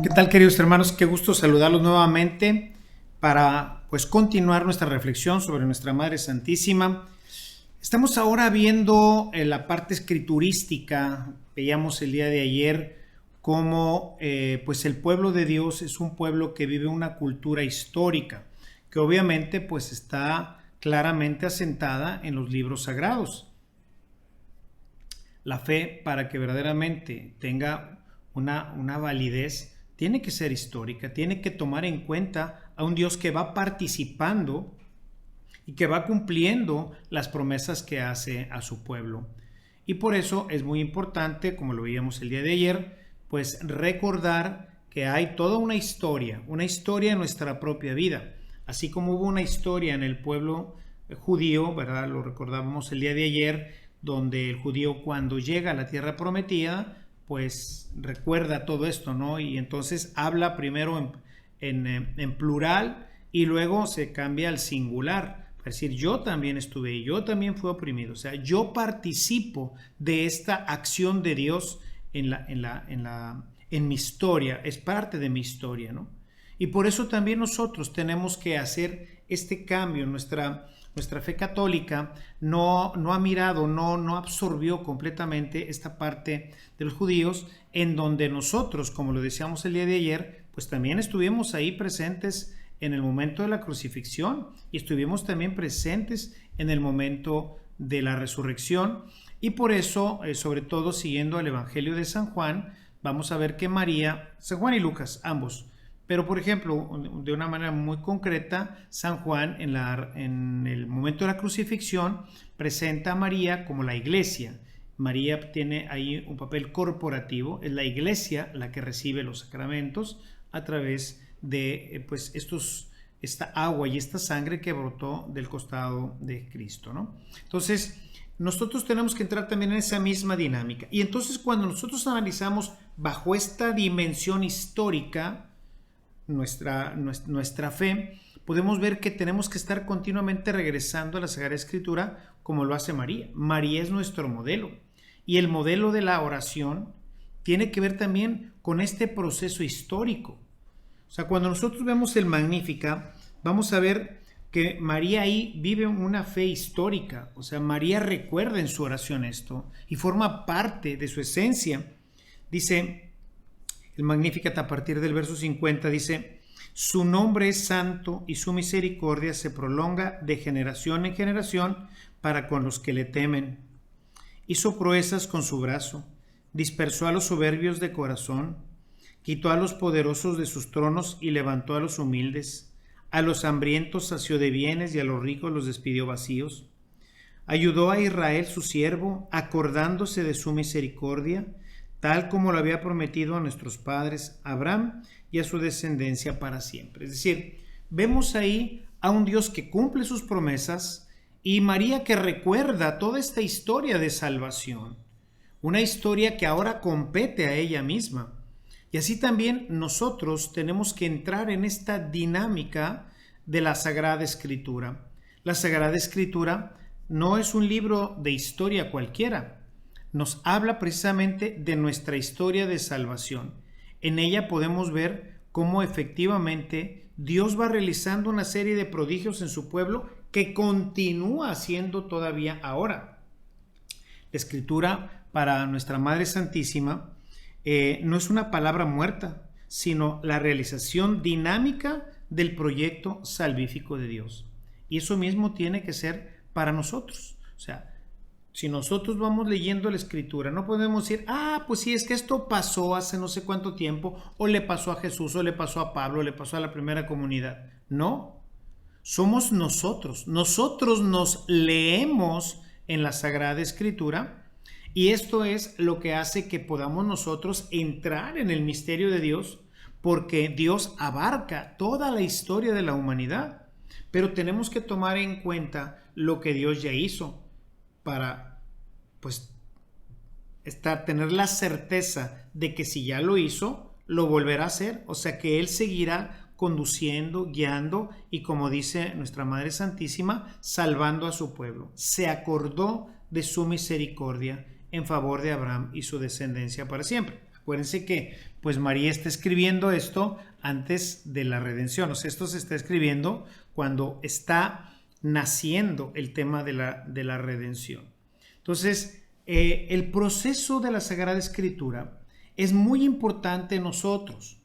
¿Qué tal, queridos hermanos? Qué gusto saludarlos nuevamente para continuar nuestra reflexión sobre nuestra Madre Santísima. Estamos ahora viendo la parte escriturística. Veíamos el día de ayer cómo el pueblo de Dios es un pueblo que vive una cultura histórica, que obviamente está claramente asentada en los libros sagrados. La fe, para que verdaderamente tenga una validez, tiene que ser histórica, tiene que tomar en cuenta a un Dios que va participando y que va cumpliendo las promesas que hace a su pueblo. Y por eso es muy importante, como lo veíamos el día de ayer, recordar que hay toda una historia en nuestra propia vida. Así como hubo una historia en el pueblo judío, ¿verdad? Lo recordábamos el día de ayer, donde el judío, cuando llega a la tierra prometida, recuerda todo esto, ¿no? Y entonces habla primero en plural y luego se cambia al singular. Es decir, yo también estuve ahí, yo también fui oprimido. O sea, yo participo de esta acción de Dios en mi historia, es parte de mi historia, ¿no? Y por eso también nosotros tenemos que hacer este cambio. Nuestra fe católica no ha mirado, no absorbió completamente esta parte de los judíos, en donde nosotros, como lo decíamos el día de ayer, también estuvimos ahí presentes en el momento de la crucifixión y estuvimos también presentes en el momento de la resurrección. Y por eso, sobre todo siguiendo el Evangelio de San Juan, vamos a ver que María, San Juan y Lucas, ambos, pero por ejemplo, de una manera muy concreta, San Juan en el momento de la crucifixión presenta a María como la iglesia. María tiene ahí un papel corporativo, es la iglesia la que recibe los sacramentos a través de esta agua y esta sangre que brotó del costado de Cristo, ¿no? Entonces, nosotros tenemos que entrar también en esa misma dinámica. Y entonces, cuando nosotros analizamos bajo esta dimensión histórica nuestra fe, podemos ver que tenemos que estar continuamente regresando a la Sagrada Escritura, como lo hace María. María es nuestro modelo, y el modelo de la oración tiene que ver también con este proceso histórico. O sea, cuando nosotros vemos el Magnífica, vamos a ver que María ahí vive una fe histórica. O sea, María recuerda en su oración esto y forma parte de su esencia. Dice el Magnificat a partir del verso 50, dice: su nombre es santo y su misericordia se prolonga de generación en generación para con los que le temen. Hizo proezas con su brazo, dispersó a los soberbios de corazón, quitó a los poderosos de sus tronos y levantó a los humildes. A los hambrientos sació de bienes y a los ricos los despidió vacíos. Ayudó a Israel su siervo, acordándose de su misericordia, tal como lo había prometido a nuestros padres, Abraham, y a su descendencia para siempre. Es decir, vemos ahí a un Dios que cumple sus promesas y María que recuerda toda esta historia de salvación, una historia que ahora compete a ella misma. Y así también nosotros tenemos que entrar en esta dinámica de la Sagrada Escritura. La Sagrada Escritura no es un libro de historia cualquiera. Nos habla precisamente de nuestra historia de salvación. En ella podemos ver cómo efectivamente Dios va realizando una serie de prodigios en su pueblo que continúa haciendo todavía ahora. La Escritura para nuestra Madre Santísima no es una palabra muerta, sino la realización dinámica del proyecto salvífico de Dios. Y eso mismo tiene que ser para nosotros. O sea, si nosotros vamos leyendo la Escritura, no podemos decir, pues sí, es que esto pasó hace no sé cuánto tiempo, o le pasó a Jesús, o le pasó a Pablo, o le pasó a la primera comunidad. No, somos nosotros. Nosotros nos leemos en la Sagrada Escritura, y esto es lo que hace que podamos nosotros entrar en el misterio de Dios, porque Dios abarca toda la historia de la humanidad. Pero tenemos que tomar en cuenta lo que Dios ya hizo para tener la certeza de que si ya lo hizo, lo volverá a hacer. O sea que Él seguirá conduciendo, guiando y, como dice nuestra Madre Santísima, salvando a su pueblo. Se acordó de su misericordia en favor de Abraham y su descendencia para siempre. Acuérdense que pues María está escribiendo esto antes de la redención. O sea, esto se está escribiendo cuando está naciendo el tema de la redención. Entonces, el proceso de la Sagrada Escritura es muy importante en nosotros.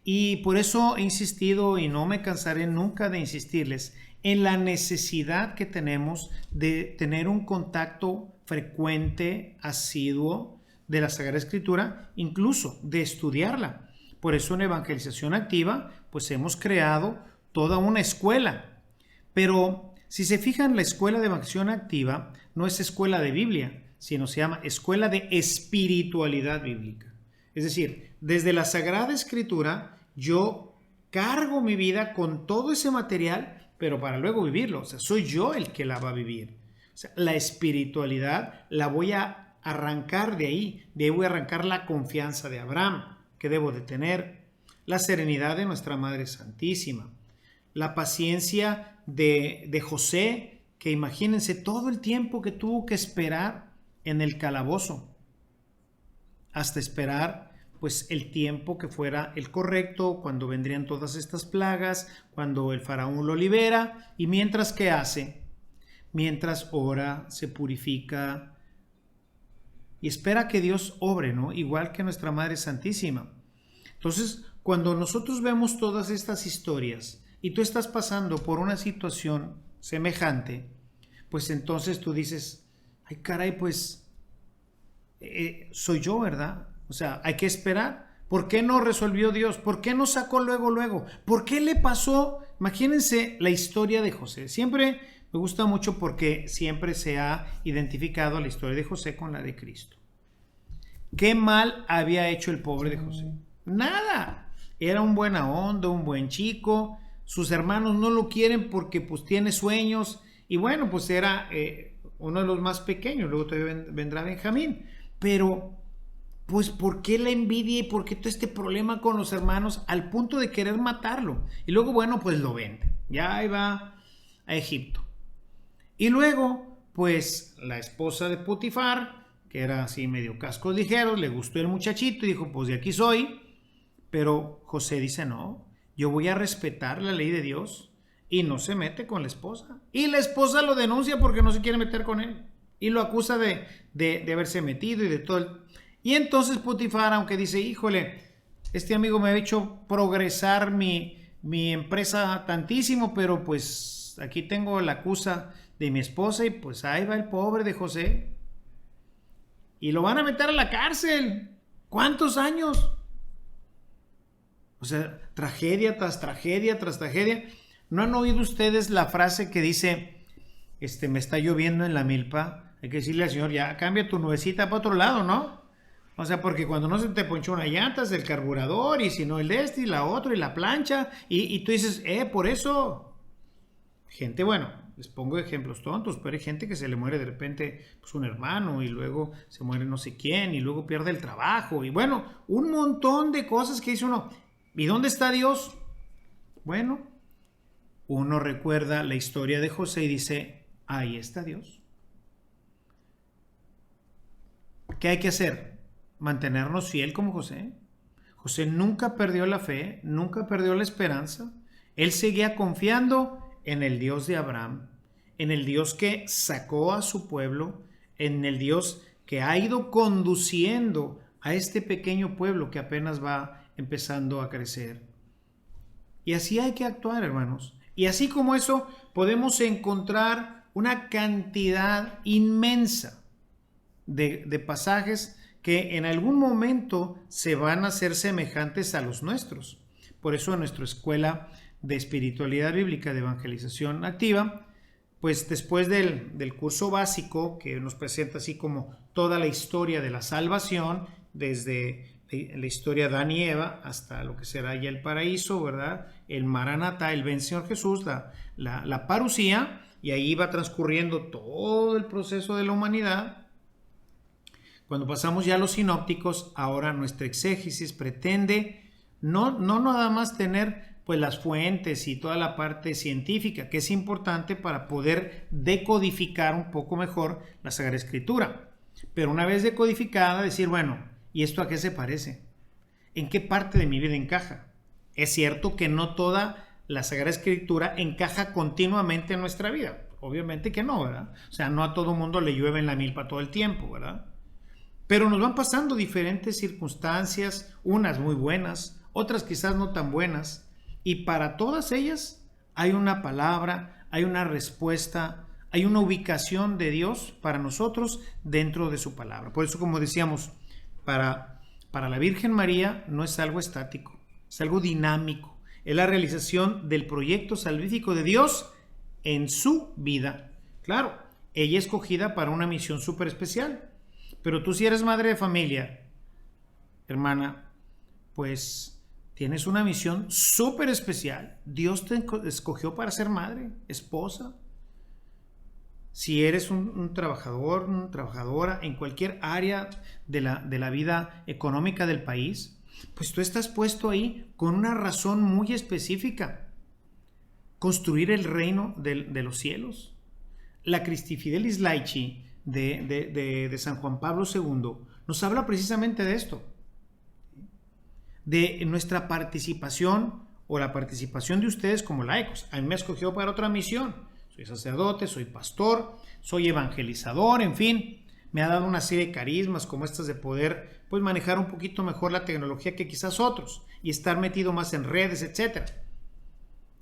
Y por eso he insistido y no me cansaré nunca de insistirles en la necesidad que tenemos de tener un contacto frecuente, asiduo de la Sagrada Escritura, incluso de estudiarla. Por eso en Evangelización Activa, pues hemos creado toda una escuela. Pero si se fijan, la escuela de Evangelización Activa no es escuela de Biblia, sino se llama escuela de espiritualidad bíblica. Es decir, desde la Sagrada Escritura yo cargo mi vida con todo ese material, pero para luego vivirlo. O sea, soy yo el que la va a vivir. O sea, la espiritualidad la voy a arrancar de ahí voy a arrancar la confianza de Abraham, que debo de tener, la serenidad de nuestra Madre Santísima, la paciencia de José, que imagínense todo el tiempo que tuvo que esperar en el calabozo, hasta esperar pues el tiempo que fuera el correcto, cuando vendrían todas estas plagas, cuando el faraón lo libera, y mientras que hace, mientras ora, se purifica y espera que Dios obre, ¿no? Igual que nuestra Madre Santísima. Entonces, cuando nosotros vemos todas estas historias y tú estás pasando por una situación semejante, pues entonces tú dices, ay caray, pues soy yo, ¿verdad? O sea, hay que esperar. ¿Por qué no resolvió Dios? ¿Por qué no sacó luego? ¿Por qué le pasó? Imagínense la historia de José. Siempre me gusta mucho porque siempre se ha identificado la historia de José con la de Cristo. ¿Qué mal había hecho el pobre de José? Nada. Era un buena onda, un buen chico. Sus hermanos no lo quieren porque pues tiene sueños. Y bueno, pues era uno de los más pequeños. Luego todavía vendrá Benjamín. Pero pues ¿por qué la envidia y por qué todo este problema con los hermanos al punto de querer matarlo? Y luego, bueno, pues lo vende. Ya ahí va a Egipto. Y luego, pues la esposa de Potifar, que era así medio cascos ligeros, le gustó el muchachito y dijo, pues de aquí soy. Pero José dice, no, yo voy a respetar la ley de Dios, y no se mete con la esposa. Y la esposa lo denuncia porque no se quiere meter con él. Y lo acusa de haberse metido y de todo el... Y entonces Potifar, aunque dice, híjole, este amigo me ha hecho progresar mi empresa tantísimo, pero pues aquí tengo la acusa de mi esposa y pues ahí va el pobre de José. Y lo van a meter a la cárcel. ¿Cuántos años? O sea, tragedia tras tragedia tras tragedia. ¿No han oído ustedes la frase que dice, me está lloviendo en la milpa? Hay que decirle al Señor, ya cambia tu nubecita para otro lado, ¿no? O sea, porque cuando no se te ponchó una llanta es el carburador, y si no el de y la otra, y la plancha, y tú dices, por eso. Gente, bueno, les pongo ejemplos tontos, pero hay gente que se le muere de repente pues, un hermano, y luego se muere no sé quién, y luego pierde el trabajo, y bueno, un montón de cosas que dice uno, ¿y dónde está Dios? Bueno, uno recuerda la historia de José y dice, ahí está Dios. ¿Qué hay que hacer? Mantenernos fiel como José. José nunca perdió la fe, nunca perdió la esperanza. Él seguía confiando en el Dios de Abraham, en el Dios que sacó a su pueblo, en el Dios que ha ido conduciendo a este pequeño pueblo que apenas va empezando a crecer. Y así hay que actuar, hermanos. Y así como eso, podemos encontrar una cantidad inmensa de pasajes que en algún momento se van a hacer semejantes a los nuestros. Por eso en nuestra escuela de espiritualidad bíblica de evangelización activa, pues después del curso básico que nos presenta así como toda la historia de la salvación, desde la historia de Adán y Eva hasta lo que será ya el paraíso, ¿verdad? El Maranatá, el Ven Señor Jesús, la parusía, y ahí va transcurriendo todo el proceso de la humanidad. Cuando pasamos ya a los sinópticos, ahora nuestra exégesis pretende no nada más tener pues las fuentes y toda la parte científica, que es importante para poder decodificar un poco mejor la Sagrada Escritura. Pero una vez decodificada, decir, bueno, ¿y esto a qué se parece? en qué parte de mi vida encaja. Es cierto que no toda la Sagrada Escritura encaja continuamente en nuestra vida. Obviamente que no, ¿verdad? O sea, no a todo mundo le llueve en la milpa todo el tiempo, ¿verdad? Pero nos van pasando diferentes circunstancias, unas muy buenas, otras quizás no tan buenas, y para todas ellas hay una palabra, hay una respuesta, hay una ubicación de Dios para nosotros dentro de su palabra. Por eso, como decíamos, para la Virgen María no es algo estático, es algo dinámico. Es la realización del proyecto salvífico de Dios en su vida. Claro, ella es escogida para una misión súper especial. Pero tú, si eres madre de familia, hermana, pues tienes una misión súper especial. Dios te escogió para ser madre, esposa. Si eres un trabajador, una trabajadora en cualquier área de la vida económica del país, pues tú estás puesto ahí con una razón muy específica: construir el reino de los cielos. La Christi Fidelis Laici de San Juan Pablo II nos habla precisamente de esto, de nuestra participación o la participación de ustedes como laicos. A mí me escogió para otra misión. Soy sacerdote, soy pastor, soy evangelizador, en fin, me ha dado una serie de carismas como estas de poder pues manejar un poquito mejor la tecnología que quizás otros y estar metido más en redes, etc.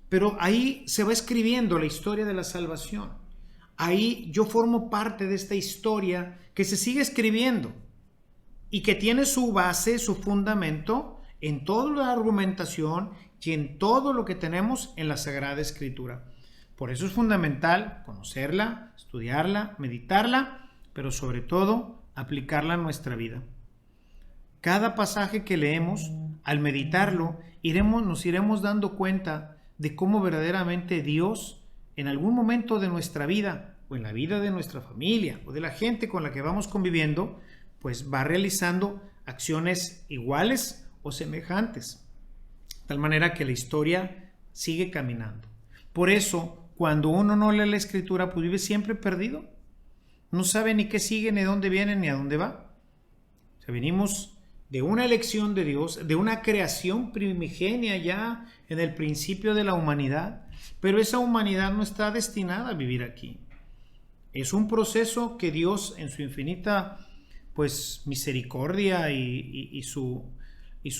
Pero ahí se va escribiendo la historia de la salvación. Ahí yo formo parte de esta historia que se sigue escribiendo y que tiene su base, su fundamento en toda la argumentación y en todo lo que tenemos en la Sagrada Escritura. Por eso es fundamental conocerla, estudiarla, meditarla, pero sobre todo aplicarla a nuestra vida. Cada pasaje que leemos, al meditarlo, nos iremos dando cuenta de cómo verdaderamente Dios, en algún momento de nuestra vida, o en la vida de nuestra familia, o de la gente con la que vamos conviviendo, pues va realizando acciones iguales o semejantes, de tal manera que la historia sigue caminando. Por eso, cuando uno no lee la Escritura, pues vive siempre perdido. No sabe ni qué sigue, ni dónde viene, ni a dónde va. O sea, venimos de una elección de Dios, de una creación primigenia ya en el principio de la humanidad, pero esa humanidad no está destinada a vivir aquí. Es un proceso que Dios, en su infinita pues misericordia y su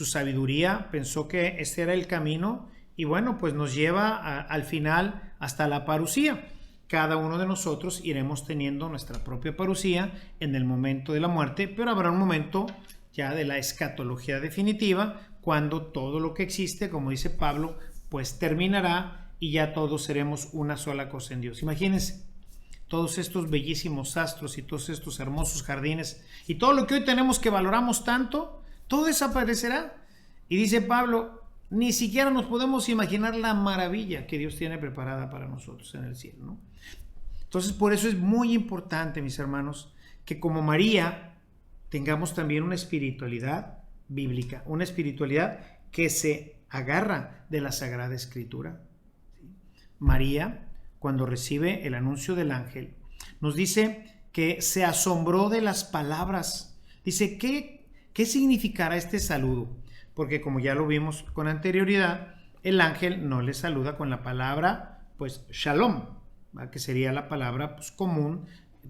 sabiduría, pensó que este era el camino, y bueno, pues nos lleva al final hasta la parusía. Cada uno de nosotros iremos teniendo nuestra propia parusía en el momento de la muerte, pero habrá un momento ya de la escatología definitiva, cuando todo lo que existe, como dice Pablo, pues terminará y ya todos seremos una sola cosa en Dios. Imagínense todos estos bellísimos astros y todos estos hermosos jardines y todo lo que hoy tenemos que valoramos tanto, todo desaparecerá. Y dice Pablo, ni siquiera nos podemos imaginar la maravilla que Dios tiene preparada para nosotros en el cielo, ¿no? Entonces, por eso es muy importante, mis hermanos, que como María tengamos también una espiritualidad bíblica, una espiritualidad que se agarra de la Sagrada Escritura. María, cuando recibe el anuncio del ángel, nos dice que se asombró de las palabras. Dice, ¿qué significará este saludo? Porque como ya lo vimos con anterioridad, el ángel no le saluda con la palabra, pues, shalom, ¿verdad? Que sería la palabra pues, común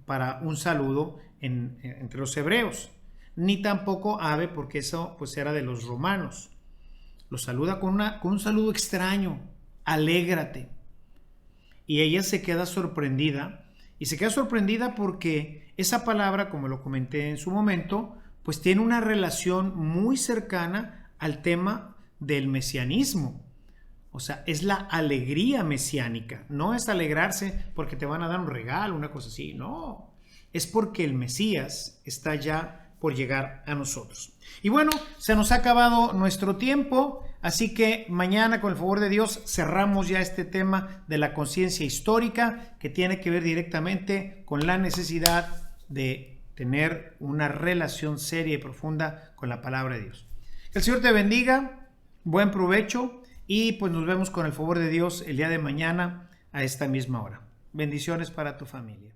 para un saludo entre los hebreos. Ni tampoco ave, porque eso pues era de los romanos. Lo saluda con un saludo extraño, alégrate. Y ella se queda sorprendida, y se queda sorprendida porque esa palabra, como lo comenté en su momento, pues tiene una relación muy cercana al tema del mesianismo. O sea, es la alegría mesiánica. No es alegrarse porque te van a dar un regalo, una cosa así. No, es porque el Mesías está ya por llegar a nosotros. Y bueno, se nos ha acabado nuestro tiempo, así que mañana, con el favor de Dios, cerramos ya este tema de la conciencia histórica, que tiene que ver directamente con la necesidad de tener una relación seria y profunda con la palabra de Dios. Que el Señor te bendiga, buen provecho, y pues nos vemos con el favor de Dios el día de mañana a esta misma hora. Bendiciones para tu familia.